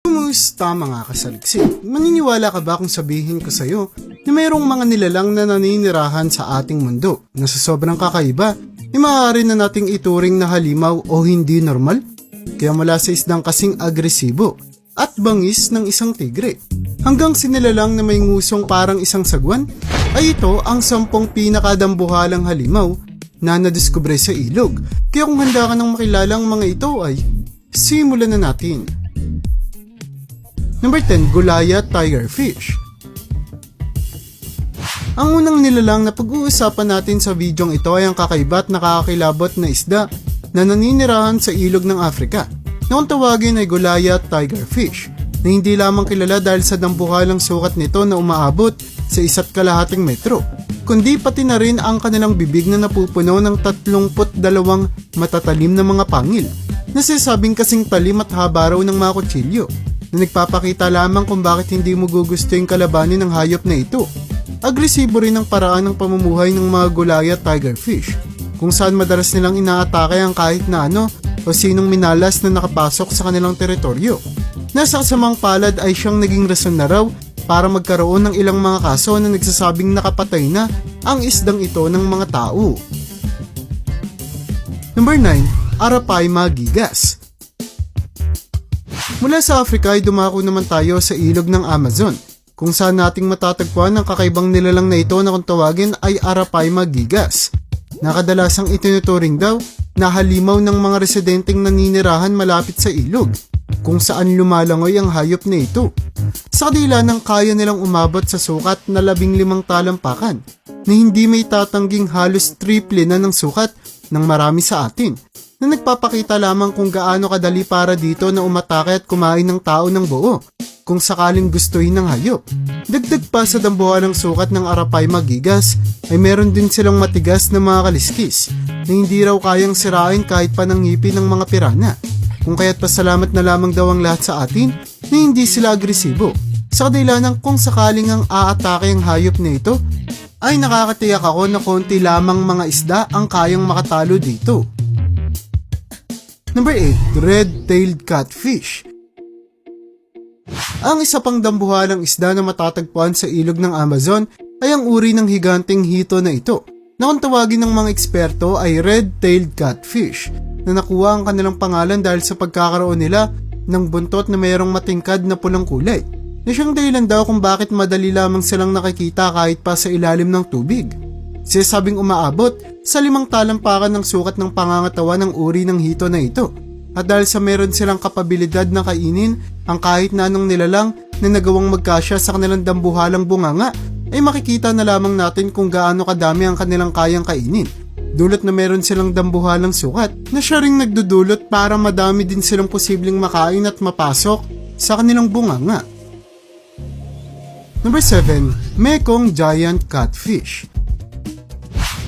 Kumusta mga kasaliksik? Maniniwala ka ba kung sabihin ko sa'yo na mayroong mga nilalang na naninirahan sa ating mundo na sa sobrang kakaiba, maaari na nating ituring na halimaw o hindi normal? Kaya mula sa isdang kasing agresibo at bangis ng isang tigre, hanggang sinilalang na may ngusong parang isang sagwan, ay ito ang 10 pinakadambuhalang halimaw na nadiskubre sa ilog. Kaya kung handa ka nang makilala ang mga ito ay simulan na natin. Number 10, Goliath Tigerfish. Ang unang nilalang na pag-uusapan natin sa videong ito ay ang kakaiba at nakakakilabot na isda na naninirahan sa ilog ng Africa, na kung tawagin ay Goliath Tigerfish, na hindi lamang kilala dahil sa dambuhalang sukat nito na umaabot sa 1.5 metro, kundi pati na rin ang kanilang bibig na napupuno ng 32 matatalim na mga pangil, na sinasabing kasing talim at haba raw ng mga kutsilyo, na nagpapakita lamang kung bakit hindi mo gugusto yung kalabanin ng hayop na ito. Agresibo rin ang paraan ng pamumuhay ng mga Goliath Tigerfish, kung saan madalas nilang inaatake ang kahit na ano o sinong minalas na nakapasok sa kanilang teritoryo. Nasa kasamang palad ay siyang naging rason na raw para magkaroon ng ilang mga kaso na nagsasabing nakapatay na ang isdang ito ng mga tao. Number 9, Arapaima gigas. Mula sa Africa ay dumako naman tayo sa ilog ng Amazon, kung saan nating matatagpuan ang kakaibang nilalang na ito na kung tawagin ay Arapaima gigas, na kadalasang itinuturing daw na halimaw ng mga residenteng naninirahan malapit sa ilog, kung saan lumalangoy ang hayop na ito. Sa kadila ng kaya nilang umabot sa sukat na 15 talampakan, na hindi may tatangging halos triple na ng sukat ng marami sa atin, na nagpapakita lamang kung gaano kadali para dito na umatake at kumain ng tao ng buo, kung sakaling gustuhin ng hayop. Dagdag pa sa dambuhalang sukat ng Arapaima gigas, ay meron din silang matigas na mga kaliskis, na hindi raw kayang sirain kahit pa ng ngipin ng mga pirana, kung kaya't pasalamat na lamang daw ang lahat sa atin na hindi sila agresibo. Sa kadila ng kung sakaling ang aatake ang hayop na ito, ay nakakatiyak ako na konti lamang mga isda ang kayang makatalo dito. Number 8, Red-tailed Catfish. Ang isa pang dambuhalang isda na matatagpuan sa ilog ng Amazon ay ang uri ng higanteng hito na ito, na kung tawagin ng mga eksperto ay Red-tailed Catfish, na nakuha ang kanilang pangalan dahil sa pagkakaroon nila ng buntot na mayroong matingkad na pulang kulay, na siyang dahilan daw kung bakit madali lamang silang nakikita kahit pa sa ilalim ng tubig. Sinasabing umaabot sa 5 talampakan ng sukat ng pangangatawan ng uri ng hito na ito, at dahil sa meron silang kapabilidad na kainin ang kahit na anong nilalang na nagawang magkasya sa kanilang dambuhalang bunganga, ay makikita na lamang natin kung gaano kadami ang kanilang kayang kainin, dulot na meron silang dambuhalang sukat na siya ring nagdudulot para madami din silang posibleng makain at mapasok sa kanilang bunganga. Number 7, Mekong Giant Catfish.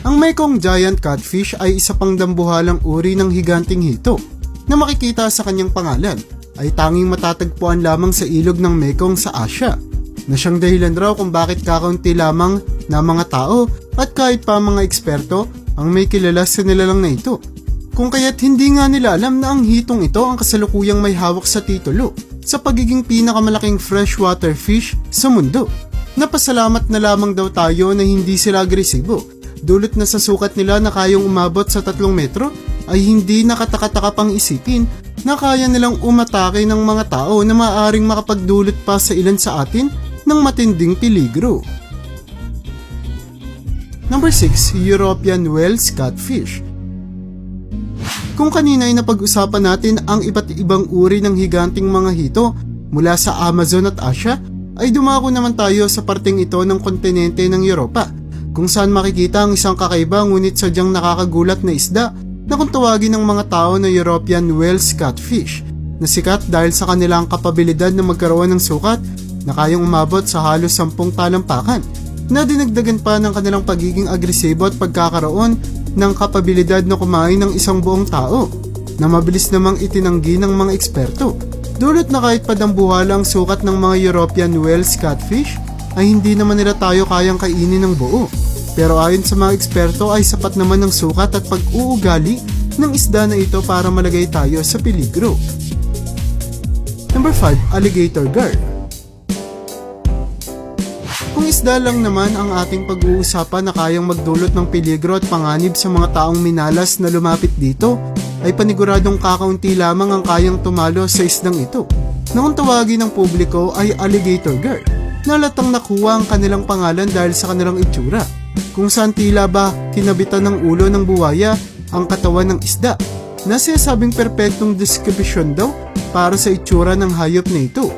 Ang Mekong Giant Catfish ay isa pang dambuhalang uri ng higanting hito, na makikita sa kanyang pangalan ay tanging matatagpuan lamang sa ilog ng Mekong sa Asia, na siyang dahilan raw kung bakit kakaunti lamang na mga tao at kahit pa mga eksperto ang may kilala sa nilalang na ito, kung kaya't hindi nga nila alam na ang hitong ito ang kasalukuyang may hawak sa titulo sa pagiging pinakamalaking freshwater fish sa mundo. Napasalamat na lamang daw tayo na hindi sila agresibo, dulot na sa sukat nila na kayang umabot sa 3 metro ay hindi nakatakataka pang isipin na kaya nilang umatake ng mga tao na maaaring makapagdulot pa sa ilan sa atin ng matinding peligro. Number 6, European Whales Catfish. Kung kanina ay napag-usapan natin ang iba't ibang uri ng higanting mga hito mula sa Amazon at Asia, ay dumako naman tayo sa parteng ito ng kontinente ng Europa, kung saan makikita ang isang kakaiba ngunit sadyang nakakagulat na isda na kung tawagin ng mga tao na European Whales Catfish, na sikat dahil sa kanilang kapabilidad na magkaroon ng sukat na kayang umabot sa halos 10 talampakan, na dinagdagan pa ng kanilang pagiging agresibo at pagkakaroon ng kapabilidad na kumain ng isang buong tao, na mabilis namang itinanggi ng mga eksperto, dulot na kahit padambuhala ang sukat ng mga European Whales Catfish ay hindi naman nila tayo kayang kainin ng buo. Pero ayon sa mga eksperto ay sapat naman ng sukat at pag-uugali ng isda na ito para malagay tayo sa peligro. Number 5. Alligator gar. Kung isda lang naman ang ating pag-uusapan na kayang magdulot ng peligro at panganib sa mga taong minalas na lumapit dito, ay paniguradong kakaunti lamang ang kayang tumalo sa isdang ito, na kung tawagin ng publiko ay alligator gar, na latang nakuha ang kanilang pangalan dahil sa kanilang itsura, kung saan tila ba kinabitan ng ulo ng buwaya ang katawan ng isda, na sinasabing perpektong deskripsyon daw para sa itsura ng hayop na ito.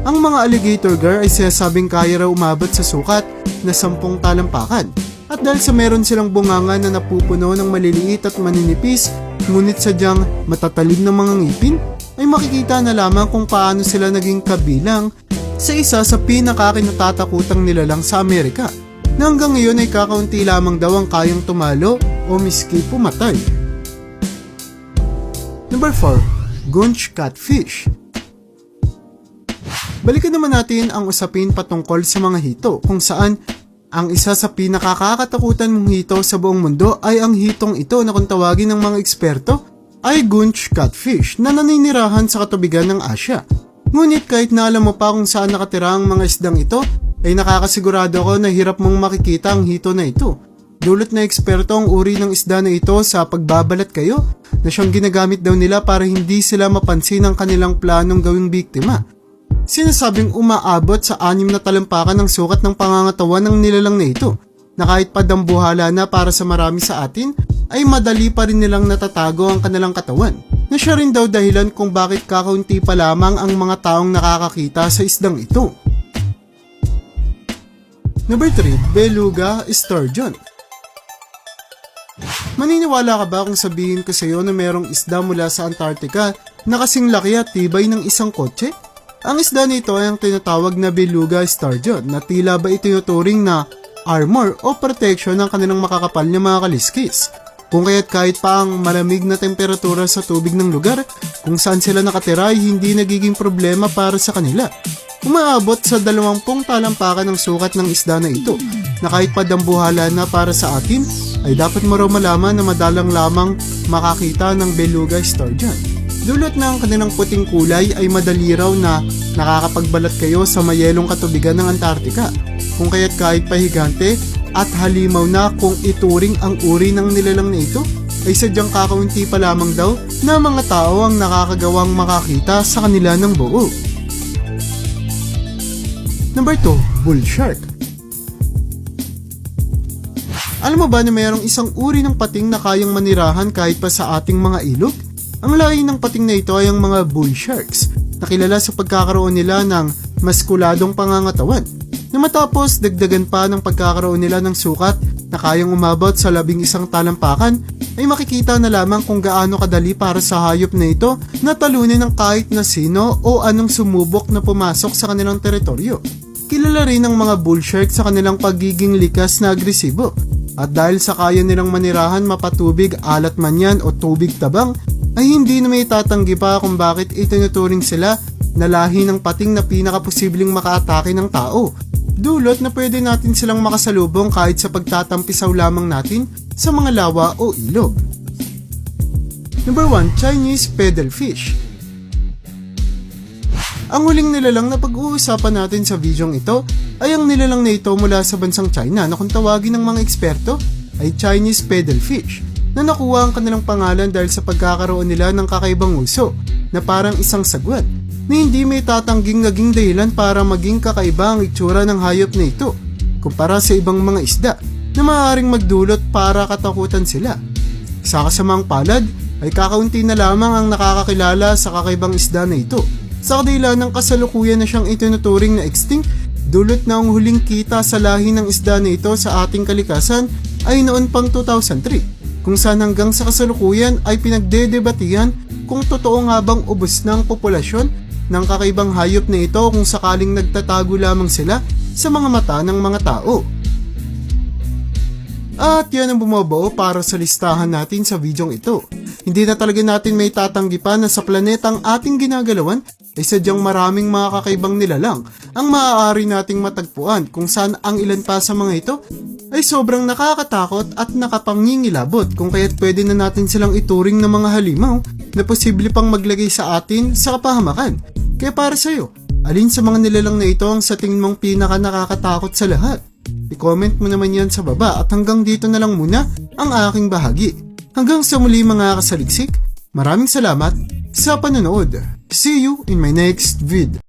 Ang mga alligator gar ay sinasabing kaya raw umabot sa sukat na 10 talampakan, at dahil sa meron silang bunganga na napupuno ng maliliit at maninipis ngunit sadyang matatalim ng mga ngipin, ay makikita na lamang kung paano sila naging kabilang sa isa sa pinakakinatatakutang nilalang sa Amerika, na hanggang ngayon ay kakaunti lamang daw ang kayang tumalo o miski pumatay. Number 4. Gunch catfish. Balikan naman natin ang usapin patungkol sa mga hito, kung saan ang isa sa pinakakatakutan mong hito sa buong mundo ay ang hitong ito na kung tawagin ng mga eksperto ay Gunch catfish na naninirahan sa katubigan ng Asya. Ngunit kahit na alam mo pa kung saan nakatira ang mga isdang ito, ay nakakasigurado ko na hirap mong makikita ang hito na ito. Dulot na eksperto ang uri ng isda na ito sa pagbabalat kayo, na siyang ginagamit daw nila para hindi sila mapansin ang kanilang planong gawing biktima. Sinasabing umaabot sa 6 na talampakan ng sukat ng pangangatawan ng nilalang na ito, na kahit padambuhala na para sa marami sa atin, ay madali pa rin nilang natatago ang kanilang katawan, na siya rin daw dahilan kung bakit kakaunti pa lamang ang mga taong nakakakita sa isdang ito. Number 3. Beluga sturgeon. Maniniwala ka ba kung sabihin ko sa iyo na merong isda mula sa Antarctica na kasing laki at tibay ng isang kotse? Ang isda nito ay ang tinatawag na beluga sturgeon, na tila ba itinuturing na armor o protection ng kanilang makakapal na mga kaliskis. Kung kaya't kahit pa ang malamig na temperatura sa tubig ng lugar kung saan sila nakatira ay hindi nagiging problema para sa kanila. Umaabot sa 20 talampakan ng sukat ng isda na ito, na kahit padambuhala na para sa atin ay dapat mo raw malaman na madalang lamang makakita ng beluga sturgeon. Dulot ng kanilang puting kulay ay madali raw na nakakapagbalat kayo sa mayelong katubigan ng Antarctica, kung kaya't kahit pahigante at halimaw na kung ituring ang uri ng nilalang na ito, ay sadyang kakaunti pa lamang daw na mga tao ang nakakagawang makakita sa kanila ng buo. Number 2. Bull shark. Alam mo ba na mayroong isang uri ng pating na kayang manirahan kahit pa sa ating mga ilog? Ang lahi ng pating na ito ay ang mga bull sharks, na kilala sa pagkakaroon nila ng maskuladong pangangatawan, na matapos dagdagan pa ng pagkakaroon nila ng sukat na kayang umabot sa 11 talampakan, ay makikita na lamang kung gaano kadali para sa hayop na ito na talunin ng kahit na sino o anong sumubok na pumasok sa kanilang teritoryo. Kilala rin ang mga bull shark sa kanilang pagiging likas na agresibo, at dahil sa kaya nilang manirahan mapatubig, alat man yan o tubig tabang, ay hindi na may tatanggi pa kung bakit itinuturing sila na lahi ng pating na pinakaposibleng makaatake ng tao. Dulot na pwede natin silang makasalubong kahit sa pagtatampisaw lamang natin sa mga lawa o ilog. Number 1. Chinese paddlefish. Ang huling nilalang na pag-uusapan natin sa videong ito ay ang nilalang na ito mula sa bansang China, na kung tawagin ng mga eksperto ay Chinese paddlefish, na nakuha ang kanilang pangalan dahil sa pagkakaroon nila ng kakaibang uso na parang isang sagwan, na hindi may tatangging naging dahilan para maging kakaiba ang itsura ng hayop na ito kumpara sa ibang mga isda na maaaring magdulot para katakutan sila. Sa kasamang palad ay kakaunti na lamang ang nakakakilala sa kakaibang isda na ito, sa kadila ng kasalukuyan na siyang itinuturing na extinct, dulot na ang huling kita sa lahi ng isda na ito sa ating kalikasan ay noon pang 2003. Kung saan hanggang sa kasalukuyan ay pinagdedebatihan kung totoo nga bang ubos ng populasyon ng kakaibang hayop na ito kung sakaling nagtatago lamang sila sa mga mata ng mga tao. At yan ang bumubuo para sa listahan natin sa videong ito. Hindi na talaga natin may tatanggi pa na sa planetang ating ginagalawan ay sadyang maraming mga kakaibang nilalang ang maaari nating matagpuan, kung saan ang ilan pa sa mga ito ay sobrang nakakatakot at nakapangingilabot, kung kaya't pwede na natin silang ituring na mga halimaw na posible pang maglagay sa atin sa kapahamakan. Kaya para sa'yo, alin sa mga nilalang na ito ang sa tingin mong pinaka nakakatakot sa lahat? I-comment mo naman yan sa baba at hanggang dito na lang muna ang aking bahagi. Hanggang sa muli mga kasaliksik, maraming salamat sa panonood. See you in my next vid.